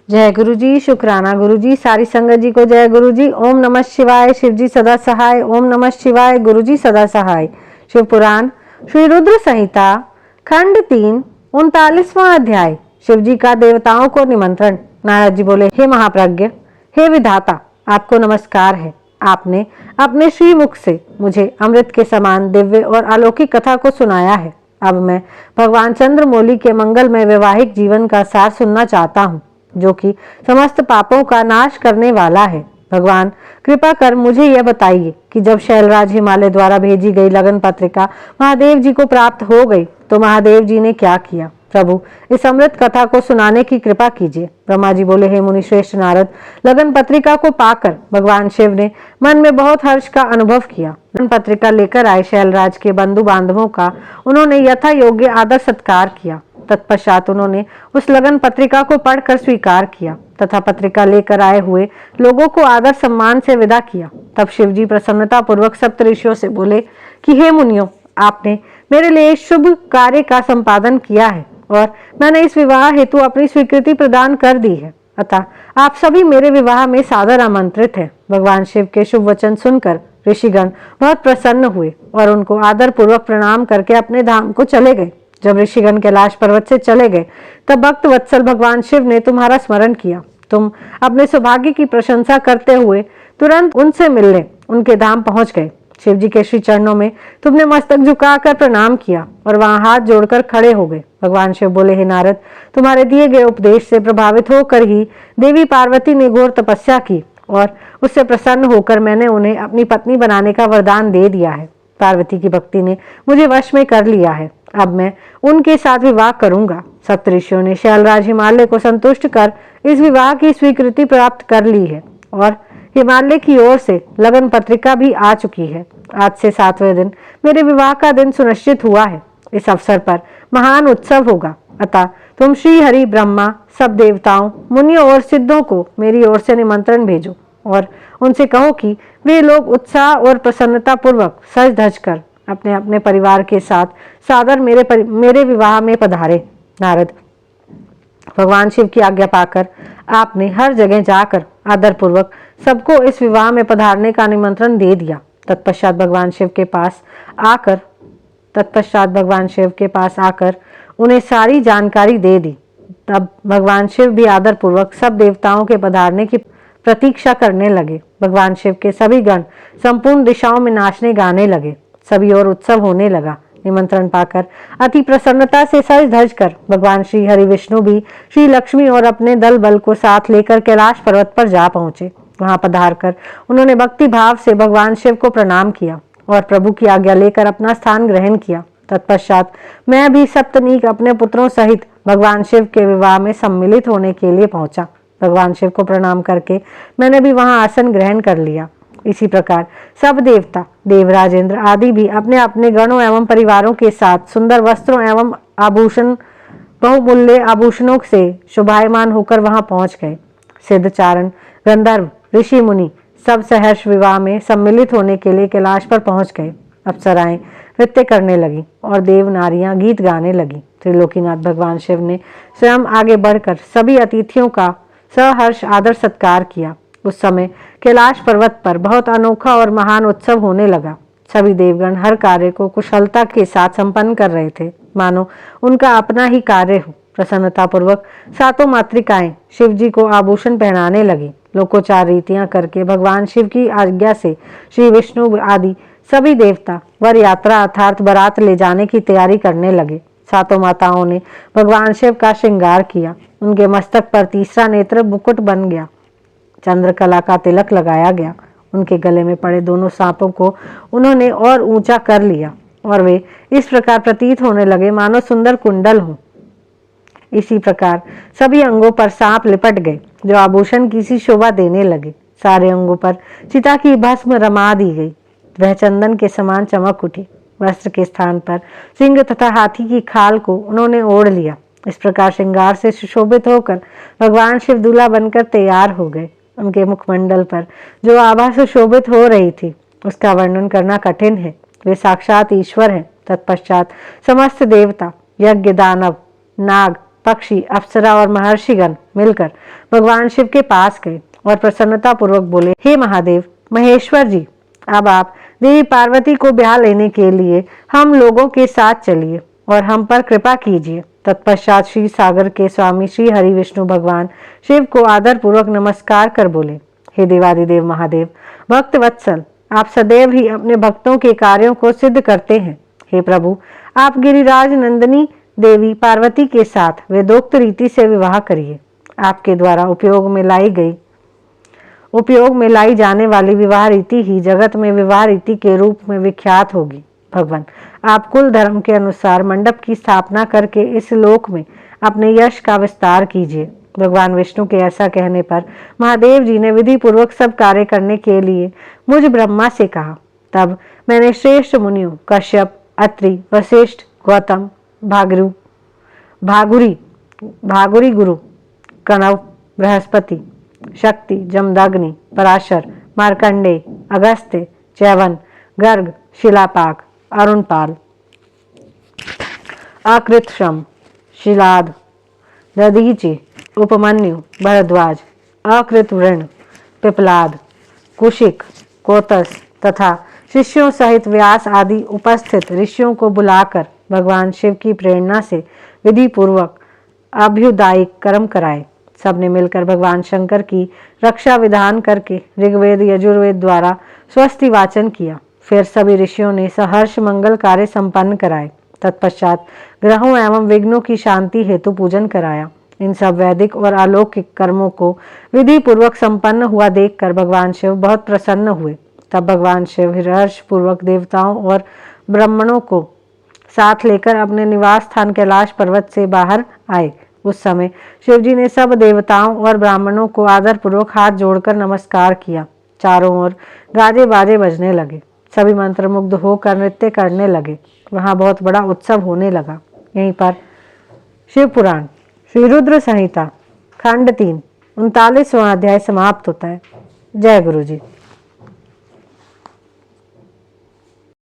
जय गुरु जी, शुक्राना गुरु जी, सारी संगत जी को जय गुरु जी। ओम नमः शिवाय, शिव जी सदा सहाय। ओम नमः शिवाय, गुरु जी सदा सहाय। शिव पुराण श्री रुद्र संहिता खंड 3 39वां अध्याय। शिव जी का देवताओं को निमंत्रण। नारद जी बोले, हे महाप्रज्ञ, हे विधाता, आपको नमस्कार है। आपने अपने श्रीमुख से मुझे अमृत के समान दिव्य और अलौकिक कथा को सुनाया है। अब मैं भगवान चंद्रमौली के मंगलमय वैवाहिक जीवन का सार सुनना चाहता हूँ, जो कि समस्त पापों का नाश करने वाला है। भगवान कृपा कर मुझे यह बताइए कि जब शैलराज हिमालय द्वारा भेजी गई लगन पत्रिका महादेव जी को प्राप्त हो गई तो महादेव जी ने क्या किया। प्रभु, इस अमृत कथा को सुनाने की कृपा कीजिए। ब्रह्मा जी बोले, हे मुनि श्रेष्ठ नारद, लगन पत्रिका को पाकर भगवान शिव ने मन में बहुत हर्ष का अनुभव किया। लगन पत्रिका लेकर आए शैलराज के बंधु बांधवों का उन्होंने यथा योग्य आदर सत्कार किया। तत्पश्चात उन्होंने उस लगन पत्रिका को पढ़कर स्वीकार किया तथा पत्रिका लेकर आए हुए लोगों को आदर सम्मान से विदा किया। तब शिव जी प्रसन्नता पूर्वक सप्त ऋषियों से बोले कि हे मुनियों, आपने मेरे लिए शुभ कार्य का संपादन किया है और मैंने इस विवाह हेतु अपनी स्वीकृति प्रदान कर दी है, अतः आप सभी मेरे विवाह में सादर आमंत्रित हैं। भगवान शिव के शुभ वचन सुनकर ऋषिगण बहुत प्रसन्न हुए और उनको आदर पूर्वक प्रणाम करके अपने धाम को चले गए। जब ऋषिगण कैलाश पर्वत से चले गए तब भक्त वत्सल भगवान शिव ने तुम्हारा स्मरण किया। तुम अपने सौभाग्य की प्रशंसा करते हुए तुरंत उनसे मिलने उनके धाम पहुंच गए। शिव जी के श्री चरणों में तुमने मस्तक झुकाकर प्रणाम किया और वहां हाथ जोड़कर खड़े हो गए। भगवान शिव बोले, हे नारद, तुम्हारे दिए गए उपदेश से प्रभावित होकर ही देवी पार्वती ने घोर तपस्या की और उससे प्रसन्न होकर मैंने उन्हें अपनी पत्नी बनाने का वरदान दे दिया है। पार्वती की भक्ति ने मुझे वश में कर लिया है। अब मैं उनके साथ विवाह करूंगा। सप्तऋषियों ने शैलराज हिमालय को संतुष्ट कर इस विवाह की स्वीकृति प्राप्त कर ली है और हिमालय की ओर से लगन पत्रिका भी आ चुकी है। आज से 7वें दिन मेरे विवाह का दिन सुनिश्चित हुआ है। इस अवसर पर महान उत्सव होगा, अतः तुम श्री हरि, ब्रह्मा, सब देवताओं, मुनियों और सिद्धों को मेरी ओर से निमंत्रण भेजो और उनसे कहो कि वे लोग उत्साह और प्रसन्नता पूर्वक सज धज कर अपने अपने परिवार के साथ सादर मेरे विवाह में पधारे। नारद, भगवान शिव की आज्ञा पाकर आपने हर जगह जाकर आदर पूर्वक सबको इस विवाह में पधारने का निमंत्रण दे दिया। तत्पश्चात भगवान शिव के पास आकर उन्हें सारी जानकारी दे दी। तब भगवान शिव भी आदर पूर्वक सब देवताओं के पधारने की प्रतीक्षा करने लगे। भगवान शिव के सभी गण संपूर्ण दिशाओं में नाचने गाने लगे। सभी और उत्सव होने लगा। निमंत्रण पाकर अति प्रसन्नता से सज धज कर भगवान श्री हरि विष्णु भी श्री लक्ष्मी और अपने दल बल को साथ लेकर कैलाश पर्वत पर जा पहुंचे। वहां पधार कर उन्होंने भक्ति भाव से भगवान शिव को प्रणाम किया और प्रभु की आज्ञा लेकर अपना स्थान ग्रहण किया। तत्पश्चात मैं भी सप्तनीक अपने पुत्रों सहित भगवान शिव के विवाह में सम्मिलित होने के लिए पहुंचा। भगवान शिव को प्रणाम करके मैंने भी वहां आसन ग्रहण कर लिया। इसी प्रकार सब देवता, देवराजेंद्र आदि भी अपने अपने गणों एवं परिवारों के साथ सुंदर वस्त्रों एवं आभूषण बहुमूल्य आभूषणों से शोभायमान होकर वहां पहुंच गए। सिद्ध, चारण, गंधर्व, ऋषि, मुनि सब सहर्ष विवाह में सम्मिलित होने के लिए कैलाश पर पहुंच गए। अप्सराएं नृत्य करने लगी और देव नारियां गीत गाने लगी। त्रिलोकीनाथ भगवान शिव ने स्वयं आगे बढ़कर सभी अतिथियों का सहर्ष आदर सत्कार किया। उस समय कैलाश पर्वत पर बहुत अनोखा और महान उत्सव होने लगा। सभी देवगण हर कार्य को कुशलता के साथ संपन्न कर रहे थे, मानो उनका अपना ही कार्य हो। प्रसन्नता पूर्वक सातों मातृकाएं शिव जी को आभूषण पहनाने लगी। लोकोचार रीतियां करके भगवान शिव की आज्ञा से श्री विष्णु आदि सभी देवता वर यात्रा अर्थात बारात ले जाने की तैयारी करने लगे। सातों माताओं ने भगवान शिव का श्रृंगार किया। उनके मस्तक पर तीसरा नेत्र मुकुट बन गया। चंद्रकला का तिलक लगाया गया। उनके गले में पड़े दोनों सांपों को उन्होंने और ऊंचा कर लिया और वे इस प्रकार प्रतीत होने लगे मानो सुंदर कुंडल हो। इसी प्रकार सभी अंगों पर सांप लिपट गए जो आभूषण की सी शोभा देने लगे। सारे अंगों पर चिता की भस्म रमा दी गई, वह चंदन के समान चमक उठी। वस्त्र के स्थान पर सिंह तथा हाथी की खाल को उन्होंने ओढ़ लिया। इस प्रकार श्रृंगार से सुशोभित होकर भगवान शिव दूल्हा बनकर तैयार हो गए। उनके मुखमंडल पर जो आभा सुशोभित हो रही थी उसका वर्णन करना कठिन है। वे साक्षात ईश्वर हैं। तत्पश्चात समस्त देवता, यज्ञ, दानव, नाग, पक्षी, अप्सरा और महर्षिगण मिलकर भगवान शिव के पास गए और प्रसन्नता पूर्वक बोले, हे महादेव महेश्वर जी, अब आप देवी पार्वती को ब्याह लेने के लिए हम लोगों के साथ चलिए और हम पर कृपा कीजिए। तत्पश्चात श्री सागर के स्वामी श्री हरि विष्णु भगवान शिव को आदर पूर्वक नमस्कार कर बोले, हे देवादिदेव महादेव, भक्त वत्सल, आप सदैव ही अपने भक्तों के कार्यों को सिद्ध करते हैं। हे प्रभु, आप गिरिराज नंदिनी देवी पार्वती के साथ वेदोक्त रीति से विवाह करिए। आपके द्वारा उपयोग में लाई जाने वाली विवाह रीति ही जगत में विवाह रीति के रूप में विख्यात होगी। भगवान, आप कुल धर्म के अनुसार मंडप की स्थापना करके इस लोक में अपने यश का विस्तार कीजिए। भगवान विष्णु के ऐसा कहने पर महादेव जी ने विधि पूर्वक सब कार्य करने के लिए मुझ ब्रह्मा से कहा। तब मैंने श्रेष्ठ मुनियों कश्यप, अत्रि, वशिष्ठ, गौतम, भागुरी गुरु, कणव, बृहस्पति, शक्ति, जमदग्नि, पराशर, मार्कंडेय, अगस्त्य, च्यवन, गर्ग, शिलापाक, अरुणपाल, अकृतशम, शिलाद, दधीचि, उपमन्यु, भरद्वाज, अकृतवृण, पिपलाद, कुशिक, कोतस तथा शिष्यों सहित व्यास आदि उपस्थित ऋषियों को बुलाकर भगवान शिव की प्रेरणा से विधि पूर्वक अभ्युदायिक कर्म कराए। सबने मिलकर भगवान शंकर की रक्षा विधान करके ऋग्वेद यजुर्वेद द्वारा स्वस्ति वाचन किया। फिर सभी ऋषियों ने सहर्ष मंगल कार्य संपन्न कराए। तत्पश्चात ग्रहों एवं विघ्नों की शांति हेतु पूजन कराया। इन सब वैदिक और अलौकिक कर्मों को विधि पूर्वक संपन्न हुआ देखकर भगवान शिव बहुत प्रसन्न हुए। तब भगवान शिव हर्ष पूर्वक देवताओं और ब्राह्मणों को साथ लेकर अपने निवास स्थान कैलाश पर्वत से बाहर आए। उस समय शिवजी ने सब देवताओं और ब्राह्मणों को आदर पूर्वक हाथ जोड़कर नमस्कार किया। चारों ओर गाजे बाजे बजने लगे। सभी मंत्रमुग्ध होकर नृत्य करने लगे। वहां बहुत बड़ा उत्सव होने लगा। यहीं पर शिव पुराण श्री रुद्र संहिता खंड 3 39वां अध्याय समाप्त होता है। जय गुरु जी।